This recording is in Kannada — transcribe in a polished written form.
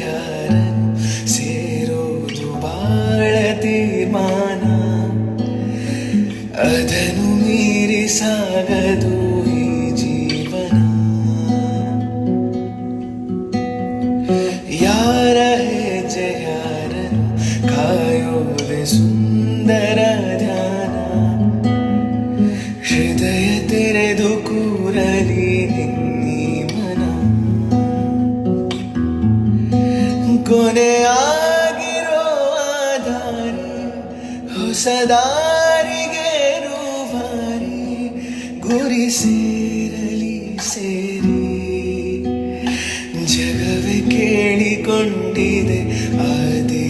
ಯಾರನು ಸೇರೋದು ಬಾಳ ತೀರ್ಮಾನ, ಅದನ್ನು ಮೀರಿ ಸಾಗದು ಈ ಜೀವನ. ಯಾರ ಹೆಜ್ಜೆ ಯಾರನು ಕಾಯೋದೆ ಸುಂದರ ಧ್ಯಾನ, ಹೃದಯ ತೆರೆದು ಕೂರಲಿ ನಿನ್ನೀ ಮನ. ಕೊನೆಯಾಗಿರೋ ದಾರಿ ಹೊಸ ದಾರಿಗೆ ರೂವಾರಿ, ಗುರಿ ಸೇರಲಿ ಸೇರಿ ಜಗವೇ ಕೇಳಿಕೊಂಡಿದೆ ಆದಿ